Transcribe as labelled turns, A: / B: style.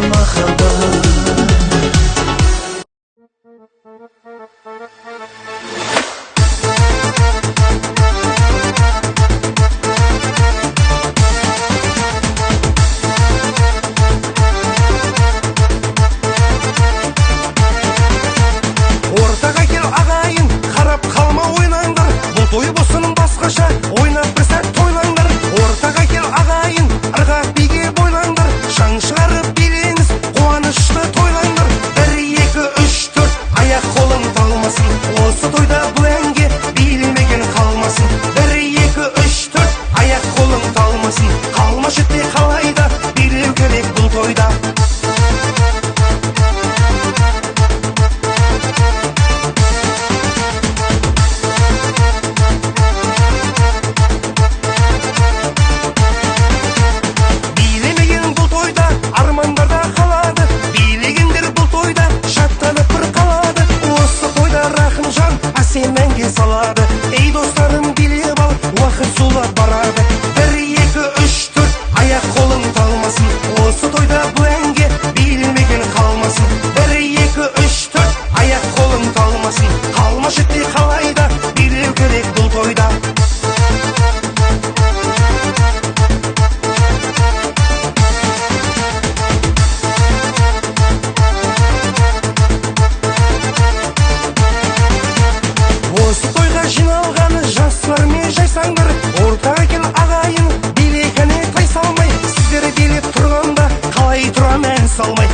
A: махаббат.
B: Ортаға кел ағайын, қарап қалма ойнаңдар, бұл той болсын басқаша, ойнап бір сәт тойлаңдар. Ортаға кел ағайын, ырғақ биге бойлаңдар, шаң шығарып билеңіз, қуанышты тойлаңдар. 1, 2, 3, 4, аяқ қолың талмасын, осы тойда бұл әнге билемеген қалмасын. 1, 2, 3, 4, аяқ қолың талмасын, қалма шетте қалайда, билеу керек бұл тойда. Армандарда қалады, билегендер бұл тойда шаттанып бір қалады. Осы тойда рахымжан әсем әнге салады. Ей достарым, билеп ал, уақыт зулап барады. 1, 2, 3, 4, аяқ қолың талмасын, осы тойда бұл әнге билемеген қалмасын. 1, 2, 3, 4, аяқ қолың талмасын, қалма шетте қалайда, билеу керек бұл тойда. Осы тойға жиналғаны жастармен жайсаңдар, ортаға кел ағайын, билегіне тай салмай, сіздер билеп тұрғанда қалай тұрам ән салмай.